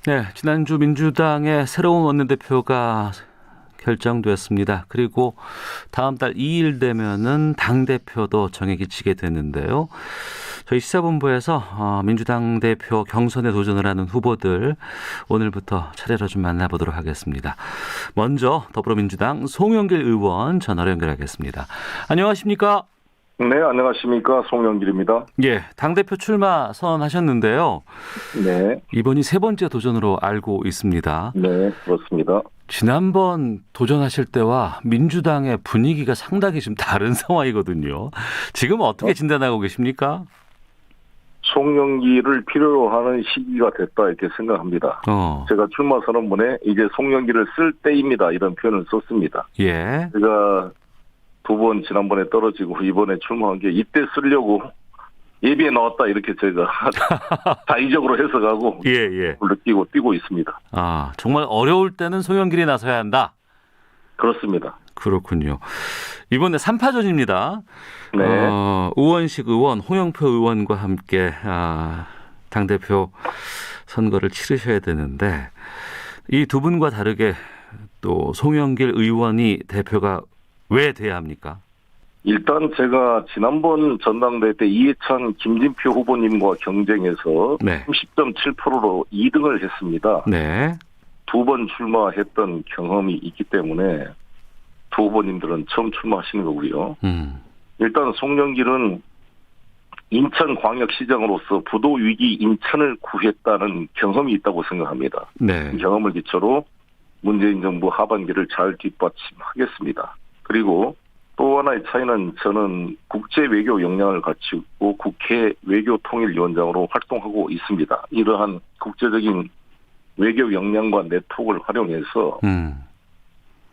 네, 지난주 민주당의 새로운 원내대표가 결정됐습니다. 그리고 다음 달 2일 되면은 당대표도 정액이 치게 되는데요. 저희 시사본부에서 민주당 대표 경선에 도전을 하는 후보들 오늘부터 차례로 좀 만나보도록 하겠습니다. 먼저 더불어민주당 송영길 의원 전화로 연결하겠습니다. 안녕하십니까? 네, 안녕하십니까. 송영길입니다. 예, 당대표 출마 선언하셨는데요. 네. 이번이 세 번째 도전으로 알고 있습니다. 네, 그렇습니다. 지난번 도전하실 때와 민주당의 분위기가 상당히 좀 다른 상황이거든요. 지금 어떻게 진단하고 계십니까? 송영길을 필요로 하는 시기가 됐다 이렇게 생각합니다. 제가 출마 선언문에 이제 송영길을 쓸 때입니다 이런 표현을 썼습니다. 예. 제가 두 번 지난번에 떨어지고 이번에 출마한 게 이때 쓰려고 예비에 나왔다 이렇게 제가 자의적으로 해석하고 느끼고 뛰고 있습니다. 아, 정말 어려울 때는 송영길이 나서야 한다. 그렇습니다. 그렇군요. 이번에 3파전입니다. 네. 우원식 의원, 홍영표 의원과 함께 당대표 선거를 치르셔야 되는데 이 두 분과 다르게 또 송영길 의원이 대표가 왜 돼야 합니까? 일단 제가 지난번 전당대회 때 이해찬, 김진표 후보님과 경쟁해서 30.7%로 2등을 했습니다. 네. 두 번 출마했던 경험이 있기 때문에 두 후보님들은 처음 출마하시는 거고요. 일단 송영길은 인천광역시장으로서 부도 위기 인천을 구했다는 경험이 있다고 생각합니다. 네. 그 경험을 기초로 문재인 정부 하반기를 잘 뒷받침하겠습니다. 그리고 또 하나의 차이는 저는 국제 외교 역량을 갖추고 국회 외교통일위원장으로 활동하고 있습니다. 이러한 국제적인 외교 역량과 네트워크를 활용해서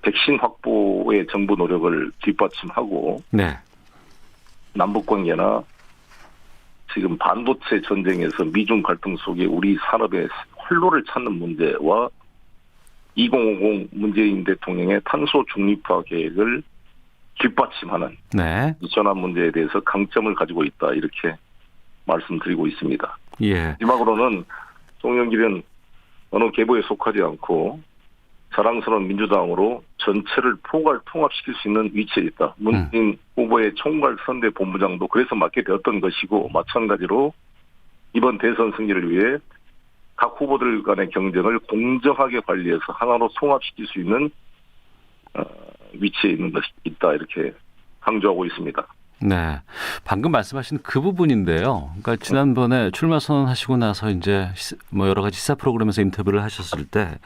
백신 확보의 정부 노력을 뒷받침하고 남북관계나 지금 반도체 전쟁에서 미중 갈등 속에 우리 산업의 활로를 찾는 문제와 2050 문재인 대통령의 탄소 중립화 계획을 뒷받침하는 이 전환 문제에 대해서 강점을 가지고 있다 이렇게 말씀드리고 있습니다. 예. 마지막으로는 송영길은 어느 계보에 속하지 않고 자랑스러운 민주당으로 전체를 통합시킬 수 있는 위치에 있다. 문재인 후보의 총괄선대 본부장도 그래서 맡게 되었던 것이고 마찬가지로 이번 대선 승리를 위해 각 후보들 간의 경쟁을 공정하게 관리해서 하나로 통합시킬 수 있는 위치에 있는 것이 있다 이렇게 강조하고 있습니다. 네, 방금 말씀하신 그 부분인데요. 그러니까 지난번에 출마 선언하시고 나서 이제 뭐 여러 가지 시사 프로그램에서 인터뷰를 하셨을 때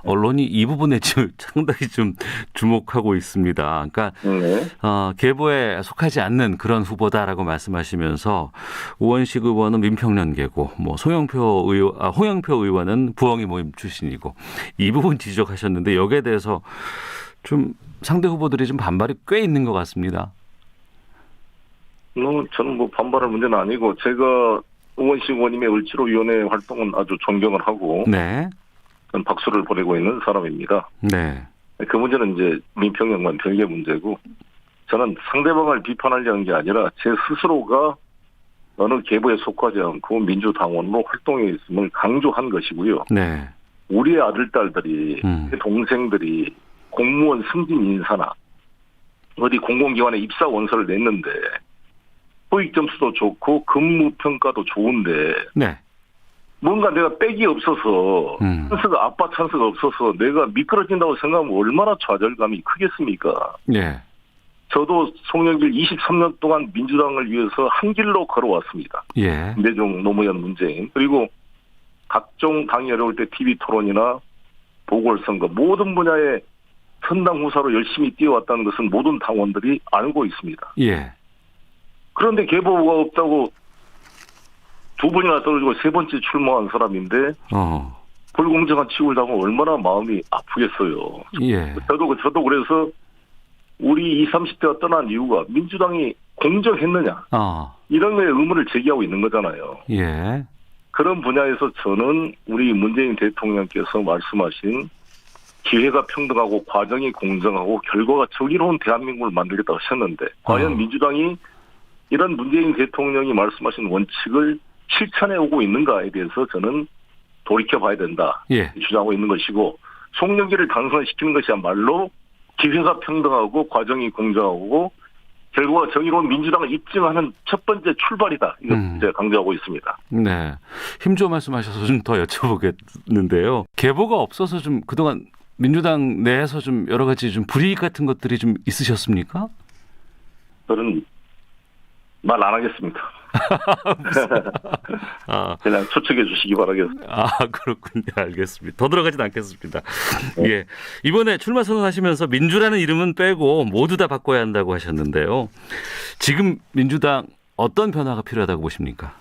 언론이 이 부분에 지금 상당히 좀 주목하고 있습니다. 그러니까 계보에 속하지 않는 그런 후보다라고 말씀하시면서 우원식 의원은 민평연계고, 뭐 홍영표 의원은 부엉이 모임 출신이고 이 부분 지적하셨는데 여기에 대해서 좀 상대 후보들이 좀 반발이 꽤 있는 것 같습니다. 저는 반발할 문제는 아니고 제가 우원식 의원님의 을지로위원회 활동은 아주 존경을 하고 저는 박수를 보내고 있는 사람입니다. 그 문제는 이제 민평연관 별개 문제고 저는 상대방을 비판하려는 게 아니라 제 스스로가 어느 계보에 속하지 않고 민주당원으로 활동해 있음을 강조한 것이고요. 우리의 아들, 딸들이 동생들이 공무원 승진 인사나 어디 공공기관에 입사 원서를 냈는데 토익 점수도 좋고 근무 평가도 좋은데 뭔가 내가 빽이 없어서 아빠 찬스가 없어서 내가 미끄러진다고 생각하면 얼마나 좌절감이 크겠습니까? 저도 송영길 23년 동안 민주당을 위해서 한 길로 걸어왔습니다. 김대중, 노무현, 문재인 그리고 각종 당이 어려울 때 TV 토론이나 보궐선거 모든 분야에 선당 후사로 열심히 뛰어왔다는 것은 모든 당원들이 알고 있습니다. 그런데 계보가 없다고 두 번이나 떨어지고 세 번째 출마한 사람인데 불공정한 취급을 당하면 얼마나 마음이 아프겠어요. 저도 그래서 우리 20, 30대가 떠난 이유가 민주당이 공정했느냐 이런 거에 의문을 제기하고 있는 거잖아요. 그런 분야에서 저는 우리 문재인 대통령께서 말씀하신 기회가 평등하고 과정이 공정하고 결과가 정의로운 대한민국을 만들겠다고 하셨는데 과연 민주당이 이런 문재인 대통령이 말씀하신 원칙을 실천해 오고 있는가에 대해서 저는 돌이켜봐야 된다. 예. 주장하고 있는 것이고 송영길을 당선시키는 것이야말로 기회가 평등하고 과정이 공정하고 결과가 정의로운 민주당을 입증하는 첫 번째 출발이다. 이거 제가 강조하고 있습니다. 네. 힘줘 말씀하셔서 좀 더 여쭤보겠는데요. 계보가 없어서 좀 그동안 민주당 내에서 좀 여러 가지 좀 불이익 같은 것들이 좀 있으셨습니까? 저는 말 안 하겠습니다. 그냥 추측해 주시기 바라겠습니다. 그렇군요. 알겠습니다. 더 들어가진 않겠습니다. 네. 예. 이번에 출마 선언하시면서 민주라는 이름은 빼고 모두 다 바꿔야 한다고 하셨는데요. 지금 민주당 어떤 변화가 필요하다고 보십니까?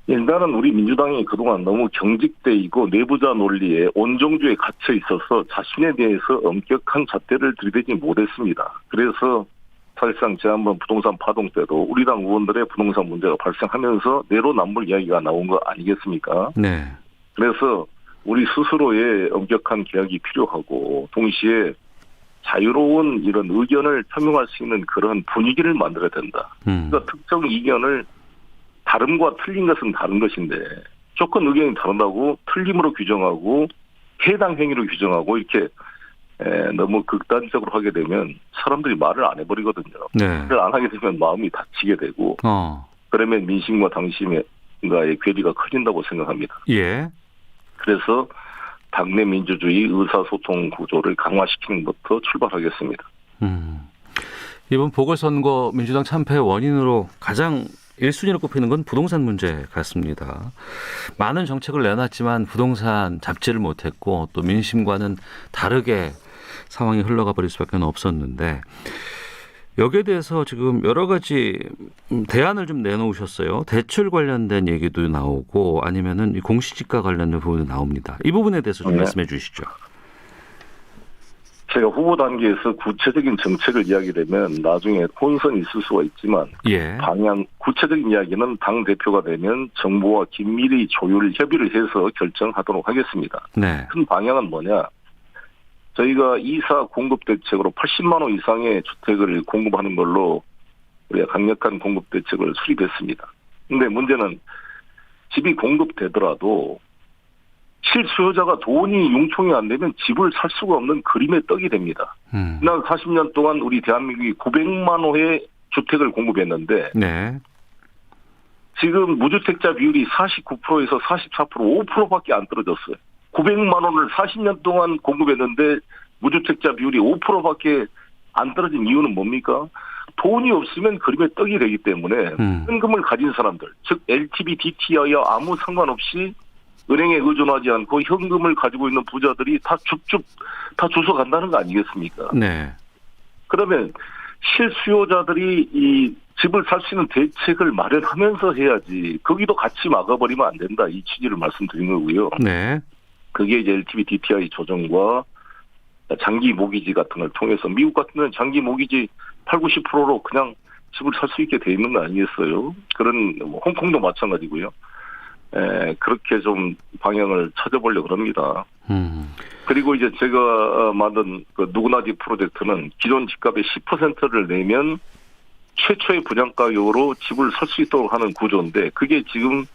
일단은 우리 민주당이 그동안 너무 경직되이고 내부자 논리에 온정주에 갇혀 있어서 자신에 대해서 엄격한 잣대를 들이대지 못했습니다. 그래서 사실상 지난번 부동산 파동 때도 우리 당 의원들의 부동산 문제가 발생하면서 내로남불 이야기가 나온 거 아니겠습니까? 네. 그래서 우리 스스로의 엄격한 개혁이 필요하고 동시에 자유로운 이런 의견을 표명할 수 있는 그런 분위기를 만들어야 된다. 그러니까 특정 이견을 다름과 틀린 것은 다른 것인데 조건 의견이 다르다고 틀림으로 규정하고 해당 행위로 규정하고 이렇게 너무 극단적으로 하게 되면 사람들이 말을 안 해버리거든요. 네. 말을 안 하게 되면 마음이 다치게 되고 그러면 민심과 당심과의 괴리가 커진다고 생각합니다. 예. 그래서 당내 민주주의 의사소통 구조를 강화시키는 것부터 출발하겠습니다. 이번 보궐선거 민주당 참패의 원인으로 가장 1순위로 꼽히는 건 부동산 문제 같습니다. 많은 정책을 내놨지만 부동산 잡지를 못했고 또 민심과는 다르게 상황이 흘러가 버릴 수밖에 없었는데 여기에 대해서 지금 여러 가지 대안을 좀 내놓으셨어요. 대출 관련된 얘기도 나오고 아니면은 공시지가 관련된 부분도 나옵니다. 이 부분에 대해서 좀 말씀해 주시죠. 제가 후보 단계에서 구체적인 정책을 이야기되면 나중에 혼선이 있을 수가 있지만 방향 구체적인 이야기는 당대표가 되면 정부와 긴밀히 조율 협의를 해서 결정하도록 하겠습니다. 네. 큰 방향은 뭐냐. 저희가 2사 공급 대책으로 80만 호 이상의 주택을 공급하는 걸로 우리가 강력한 공급 대책을 수립했습니다. 그런데 문제는 집이 공급되더라도 실수요자가 돈이 융통이 안 되면 집을 살 수가 없는 그림의 떡이 됩니다. 지난 40년 동안 우리 대한민국이 900만 호의 주택을 공급했는데 지금 무주택자 비율이 49%에서 44%, 5%밖에 안 떨어졌어요. 900만 원을 40년 동안 공급했는데 무주택자 비율이 5%밖에 안 떨어진 이유는 뭡니까? 돈이 없으면 그림의 떡이 되기 때문에 현금을 가진 사람들, 즉 LTV, DTI와 아무 상관없이 은행에 의존하지 않고 현금을 가지고 있는 부자들이 다 쭉쭉 다 주워 간다는 거 아니겠습니까? 네. 그러면 실수요자들이 이 집을 살 수 있는 대책을 마련하면서 해야지 거기도 같이 막아버리면 안 된다. 이 취지를 말씀드린 거고요. 네. 그게 이제 LTV, DTI 조정과 장기 모기지 같은 걸 통해서 미국 같은 데는 장기 모기지 80, 90%로 그냥 집을 살 수 있게 돼 있는 거 아니겠어요? 그런 홍콩도 마찬가지고요. 그렇게 좀 방향을 찾아보려고 합니다. 그리고 이제 제가 만든 그 누구나 집 프로젝트는 기존 집값의 10%를 내면 최초의 분양가격으로 집을 살 수 있도록 하는 구조인데 그게 지금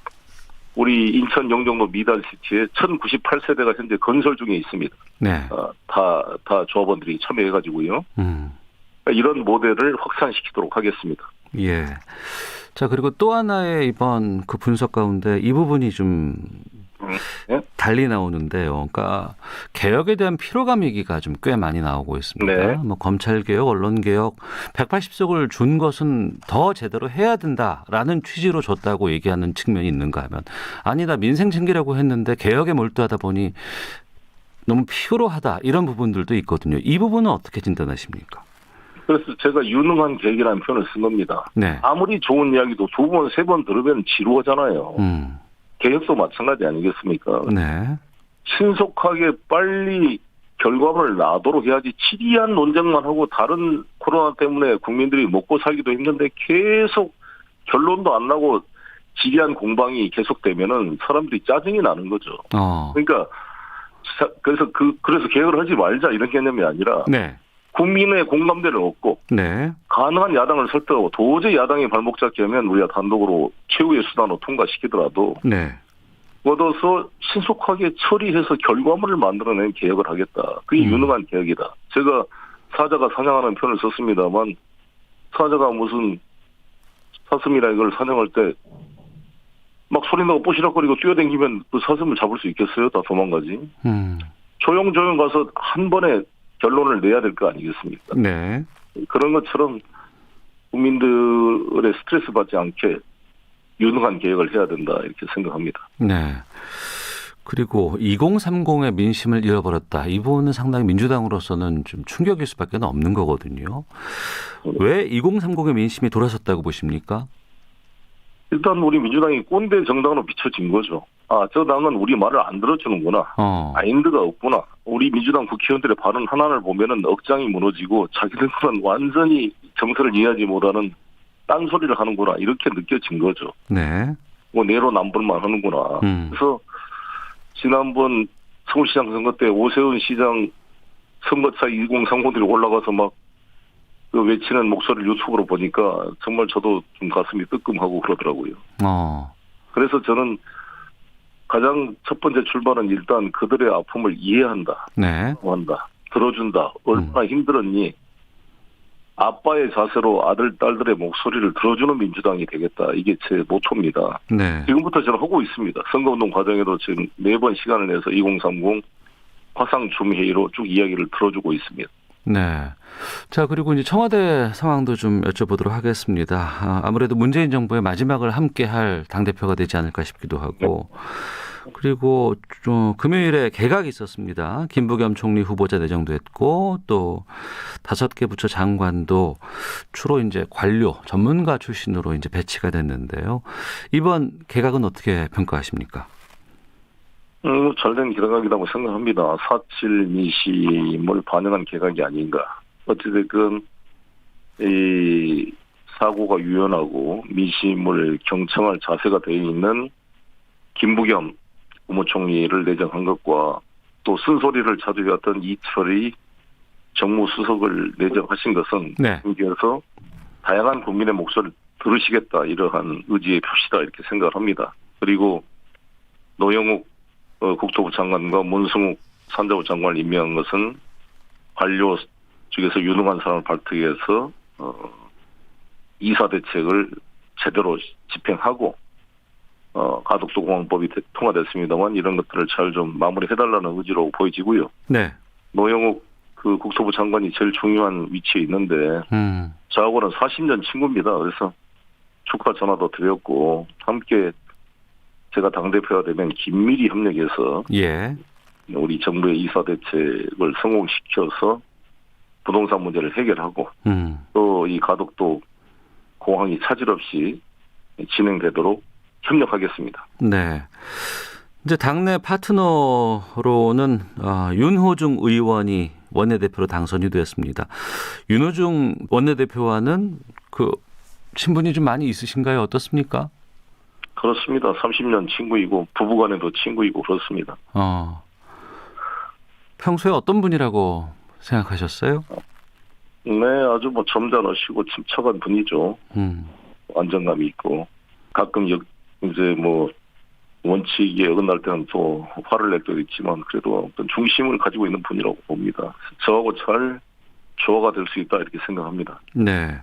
우리 인천 영종도 미달시티에 1098세대가 현재 건설 중에 있습니다. 네. 다 조합원들이 참여해가지고요. 이런 모델을 확산시키도록 하겠습니다. 예. 자, 그리고 또 하나의 이번 그 분석 가운데 이 부분이 좀 달리 나오는데요. 그러니까 개혁에 대한 피로감 얘기가 좀 꽤 많이 나오고 있습니다. 네. 뭐 검찰개혁, 언론개혁 180석을 준 것은 더 제대로 해야 된다라는 취지로 줬다고 얘기하는 측면이 있는가 하면 아니다. 민생 챙기려고 했는데 개혁에 몰두하다 보니 너무 피로하다 이런 부분들도 있거든요. 이 부분은 어떻게 진단하십니까? 그래서 제가 유능한 계획이라는 표현을 쓴 겁니다. 네. 아무리 좋은 이야기도 2번, 3번 들으면 지루하잖아요. 개혁도 마찬가지 아니겠습니까? 네. 신속하게 빨리 결과물을 나도록 해야지 지리한 논쟁만 하고 다른 코로나 때문에 국민들이 먹고 살기도 힘든데 계속 결론도 안 나고 지리한 공방이 계속되면은 사람들이 짜증이 나는 거죠. 그러니까 그래서 개혁을 하지 말자 이런 개념이 아니라 국민의 공감대를 얻고 가능한 야당을 설득하고 도저히 야당이 발목 잡게 하면 우리가 단독으로 최후의 수단으로 통과시키더라도 얻어서 신속하게 처리해서 결과물을 만들어낸 개혁을 하겠다. 그게 유능한 개혁이다. 제가 사자가 사냥하는 표현을 썼습니다만 사자가 무슨 사슴이나 이걸 사냥할 때 막 소리 나고 뽀시락거리고 뛰어다니면 그 사슴을 잡을 수 있겠어요? 다 도망가지. 조용조용 가서 한 번에 결론을 내야 될 거 아니겠습니까? 네. 그런 것처럼 국민들의 스트레스 받지 않게 유능한 개혁을 해야 된다 이렇게 생각합니다. 네. 그리고 2030의 민심을 잃어버렸다. 이 부분은 상당히 민주당으로서는 좀 충격일 수밖에 없는 거거든요. 왜 2030의 민심이 돌아섰다고 보십니까? 일단 우리 민주당이 꼰대 정당으로 비춰진 거죠. 아, 저 당은 우리 말을 안 들어주는구나. 마인드가 없구나. 우리 민주당 국회의원들의 발언 하나를 보면은 억장이 무너지고 자기들은 완전히 정서를 이해하지 못하는 딴소리를 하는구나. 이렇게 느껴진 거죠. 네. 뭐 내로남불만 하는구나. 그래서 지난번 서울시장 선거 때 오세훈 시장 선거차 2030들이 올라가서 막 그 외치는 목소리를 유튜브로 보니까 정말 저도 좀 가슴이 뜨끔하고 그러더라고요. 그래서 저는 가장 첫 번째 출발은 일단 그들의 아픔을 이해한다. 네. 한다. 들어준다. 얼마나 힘들었니? 아빠의 자세로 아들, 딸들의 목소리를 들어주는 민주당이 되겠다. 이게 제 모토입니다. 네. 지금부터 저는 하고 있습니다. 선거운동 과정에도 지금 매번 시간을 내서 2030 화상줌회의로 쭉 이야기를 들어주고 있습니다. 네. 자, 그리고 이제 청와대 상황도 좀 여쭤보도록 하겠습니다. 아무래도 문재인 정부의 마지막을 함께 할 당대표가 되지 않을까 싶기도 하고. 네. 그리고 좀 금요일에 개각이 있었습니다. 김부겸 총리 후보자 내정도 했고 또 5개 부처 장관도 주로 이제 관료, 전문가 출신으로 이제 배치가 됐는데요. 이번 개각은 어떻게 평가하십니까? 잘된 개각이라고 생각합니다. 4.7 민심을 반영한 개각이 아닌가. 어찌됐든 이 사고가 유연하고 민심을 경청할 자세가 되어 있는 김부겸 국무총리를 내정한 것과 또 쓴소리를 자주 해왔던 이철이 정무수석을 내정하신 것은 그래서 다양한 국민의 목소리를 들으시겠다 이러한 의지의 표시다 이렇게 생각을 합니다. 그리고 노영욱 국토부 장관과 문승욱 산자부 장관을 임명한 것은 관료 쪽에서 유능한 사람을 발탁해서 이사 대책을 제대로 집행하고 가덕도 공항법이 통과됐습니다만 이런 것들을 잘 좀 마무리해달라는 의지로 보여지고요. 네. 노영욱 그 국토부 장관이 제일 중요한 위치에 있는데 저하고는 40년 친구입니다. 그래서 축하 전화도 드렸고 함께 제가 당대표가 되면 긴밀히 협력해서 우리 정부의 이사 대책을 성공시켜서 부동산 문제를 해결하고 또 이 가덕도 공항이 차질 없이 진행되도록 협력하겠습니다. 네. 이제 당내 파트너로는 윤호중 의원이 원내대표로 당선이 되었습니다. 윤호중 원내대표와는 그 친분이 좀 많이 있으신가요? 어떻습니까? 그렇습니다. 30년 친구이고 부부간에도 친구이고 그렇습니다. 평소에 어떤 분이라고 생각하셨어요? 네, 아주 뭐 점잖으시고 침착한 분이죠. 안정감이 있고 가끔 이제 뭐 원칙에 어긋날 때는 또 화를 낼 때도 있지만 그래도 어떤 중심을 가지고 있는 분이라고 봅니다. 저하고 잘 조화가 될 수 있다 이렇게 생각합니다. 네.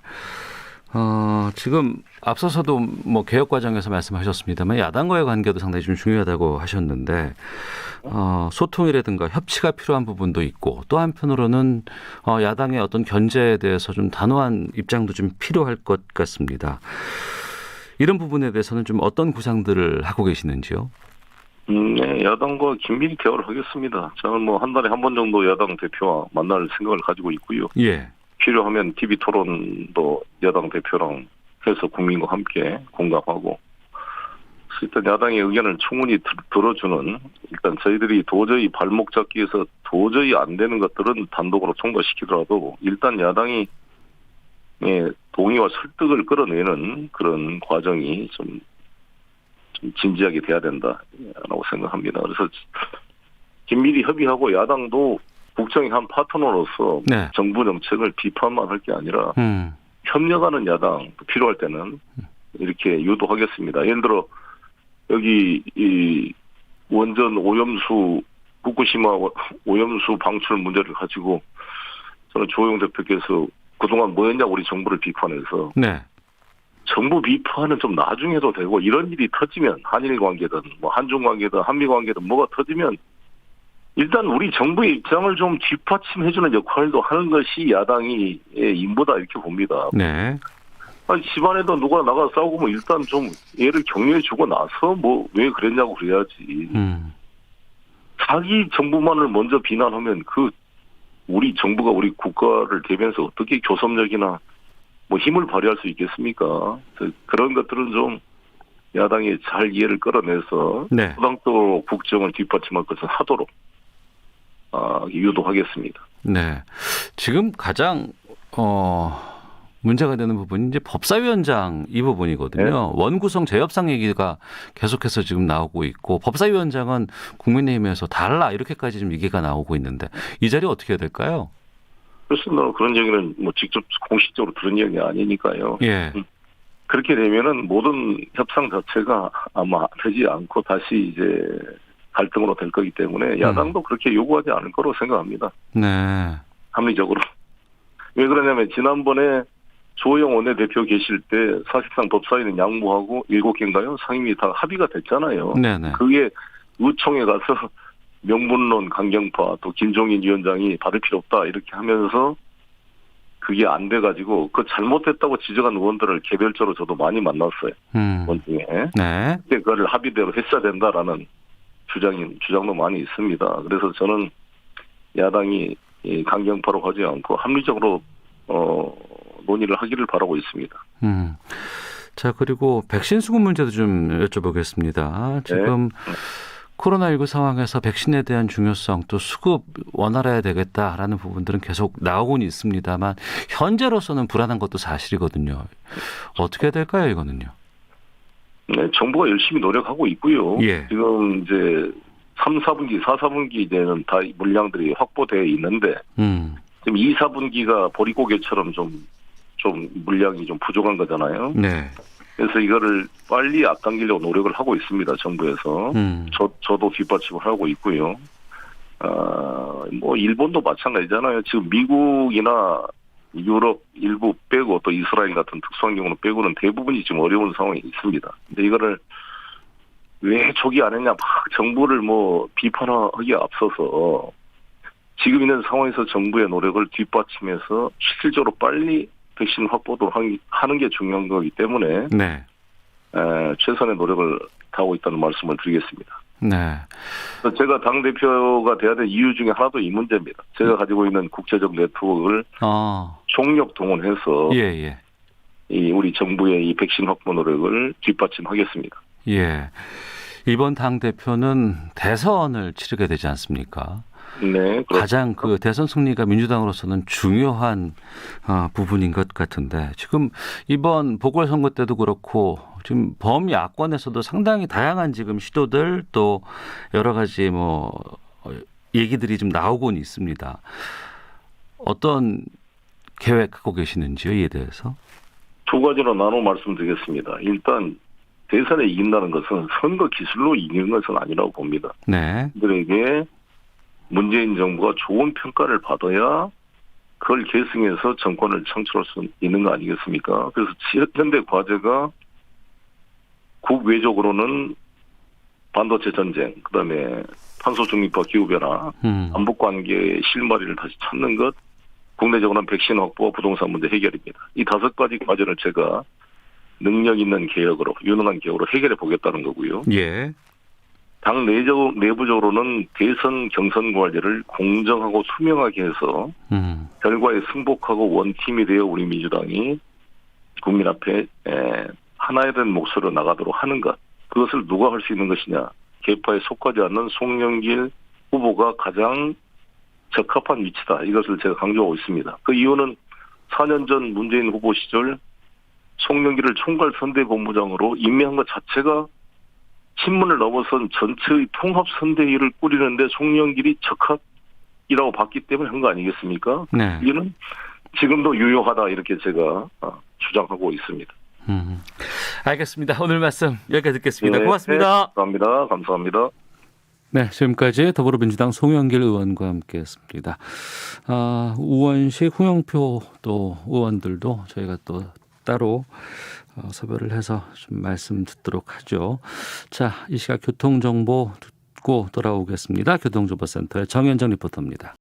지금 앞서서도 뭐 개혁 과정에서 말씀하셨습니다만 야당과의 관계도 상당히 좀 중요하다고 하셨는데 소통이라든가 협치가 필요한 부분도 있고 또 한편으로는 야당의 어떤 견제에 대해서 좀 단호한 입장도 좀 필요할 것 같습니다. 이런 부분에 대해서는 좀 어떤 구상들을 하고 계시는지요? 네, 야당과 긴밀히 대화를 하겠습니다. 저는 뭐 한 달에 한 번 정도 야당 대표와 만날 생각을 가지고 있고요. 예. 필요하면 TV 토론도 야당 대표랑 해서 국민과 함께 공감하고 일단 야당의 의견을 충분히 들어주는 일단 저희들이 도저히 발목 잡기에서 도저히 안 되는 것들은 단독으로 통과시키더라도 일단 야당이 동의와 설득을 끌어내는 그런 과정이 좀 진지하게 돼야 된다라고 생각합니다. 그래서 긴밀히 협의하고 야당도 국정의 한 파트너로서 정부 정책을 비판만 할 게 아니라 협력하는 야당 필요할 때는 이렇게 유도하겠습니다. 예를 들어 여기 이 원전 오염수 후쿠시마 오염수 방출 문제를 가지고 저는 주호영 대표께서 그동안 뭐였냐고 우리 정부를 비판해서 네. 정부 비판은 좀 나중에 해도 되고 이런 일이 터지면 한일 관계든 뭐 한중 관계든 한미 관계든 뭐가 터지면 일단 우리 정부의 입장을 좀 뒷받침해주는 역할도 하는 것이 야당의 임무다 이렇게 봅니다. 네. 아니, 집안에도 누가 나가 싸우고 뭐 일단 좀 얘를 격려해주고 나서 뭐 왜 그랬냐고 그래야지. 자기 정부만을 먼저 비난하면 그 우리 정부가 우리 국가를 대변해서 어떻게 교섭력이나 뭐 힘을 발휘할 수 있겠습니까? 그런 것들은 좀 야당이 잘 이해를 끌어내서 네. 부당도 국정을 뒷받침할 것을 하도록 유도하겠습니다. 네. 지금 가장 문제가 되는 부분이 이제 법사위원장 이 부분이거든요. 네. 원구성 재협상 얘기가 계속해서 지금 나오고 있고 법사위원장은 국민의힘에서 달라 이렇게까지 좀 얘기가 나오고 있는데 이 자리 어떻게 해야 될까요? 그렇습니다. 그런 얘기는 뭐 직접 공식적으로 들은 얘기 아니니까요. 예. 그렇게 되면은 모든 협상 자체가 아마 되지 않고 다시 이제 갈등으로 될 거기 때문에 야당도 그렇게 요구하지 않을 거로 생각합니다. 네. 합리적으로. 왜 그러냐면 지난번에 조호영 원내대표 계실 때 사실상 법사위는 양보하고 7개인가요? 상임위 다 합의가 됐잖아요. 네네. 그게 의총에 가서 명분론 강경파 또 김종인 위원장이 받을 필요 없다 이렇게 하면서 그게 안 돼가지고 그 잘못됐다고 지적한 의원들을 개별적으로 저도 많이 만났어요. 원중에. 네. 그때 그걸 합의대로 했어야 된다라는 주장도 많이 있습니다. 그래서 저는 야당이 강경파로 가지 않고 합리적으로 논의를 하기를 바라고 있습니다. 자, 그리고 백신 수급 문제도 좀 여쭤보겠습니다. 지금 코로나19 상황에서 백신에 대한 중요성 또 수급 원활해야 되겠다라는 부분들은 계속 나오고는 있습니다만 현재로서는 불안한 것도 사실이거든요. 어떻게 해야 될까요, 이거는요? 네, 정부가 열심히 노력하고 있고요. 예. 지금 이제 3, 4분기, 4, 4분기 때는 다 물량들이 확보되어 있는데 지금 2, 4분기가 보릿고개처럼 좀 물량이 좀 부족한 거잖아요. 네. 그래서 이거를 빨리 앞당기려고 노력을 하고 있습니다. 정부에서. 저도 뒷받침을 하고 있고요. 뭐 일본도 마찬가지잖아요. 지금 미국이나 유럽 일부 빼고 또 이스라엘 같은 특수한 경우는 빼고는 대부분이 지금 어려운 상황이 있습니다. 근데 이거를 왜 초기 안 했냐 막 정부를 뭐 비판하기에 앞서서 지금 있는 상황에서 정부의 노력을 뒷받침해서 실질적으로 빨리 백신 확보도 하는 게 중요한 거기 때문에 네. 최선의 노력을 다하고 있다는 말씀을 드리겠습니다. 네. 제가 당대표가 돼야 될 이유 중에 하나도 이 문제입니다. 제가 가지고 있는 국제적 네트워크를 총력 동원해서 예. 이 우리 정부의 이 백신 확보 노력을 뒷받침하겠습니다. 예. 이번 당대표는 대선을 치르게 되지 않습니까? 네. 그렇습니다. 가장 그 대선 승리가 민주당으로서는 중요한 부분인 것 같은데 지금 이번 보궐선거 때도 그렇고 지금 범야권에서도 상당히 다양한 지금 시도들 또 여러 가지 뭐 얘기들이 좀 나오곤 있습니다. 어떤 계획 갖고 계시는지요, 이에 대해서? 두 가지로 나눠 말씀드리겠습니다. 일단 대선에 이긴다는 것은 선거 기술로 이기는 것은 아니라고 봅니다. 네. 그들에게 문재인 정부가 좋은 평가를 받아야 그걸 계승해서 정권을 창출할 수 있는 거 아니겠습니까? 그래서 현대 과제가 국외적으로는 반도체 전쟁, 그다음에 탄소 중립화 기후변화, 남북관계의 실마리를 다시 찾는 것, 국내적으로는 백신 확보와 부동산 문제 해결입니다. 이 5가지 과제를 제가 능력 있는 개혁으로, 유능한 개혁으로 해결해 보겠다는 거고요. 예. 당 내부적으로는 대선 경선 관리를 공정하고 투명하게 해서 결과에 승복하고 원팀이 되어 우리 민주당이 국민 앞에 하나에 된 목소리로 나가도록 하는 것. 그것을 누가 할 수 있는 것이냐. 계파에 속하지 않는 송영길 후보가 가장 적합한 위치다. 이것을 제가 강조하고 있습니다. 그 이유는 4년 전 문재인 후보 시절 송영길을 총괄선대본부장으로 임명한 것 자체가 친문을 넘어선 전체의 통합선대위를 꾸리는데 송영길이 적합이라고 봤기 때문에 한 거 아니겠습니까? 네. 이는 지금도 유효하다 이렇게 제가 주장하고 있습니다. 알겠습니다. 오늘 말씀 여기까지 듣겠습니다. 고맙습니다. 감사합니다. 네, 지금까지 더불어민주당 송영길 의원과 함께했습니다. 우원식, 홍영표 또 의원들도 저희가 또 따로 섭외를 해서 좀 말씀 듣도록 하죠. 자, 이 시각 교통정보 듣고 돌아오겠습니다. 교통정보센터의 정현정 리포터입니다.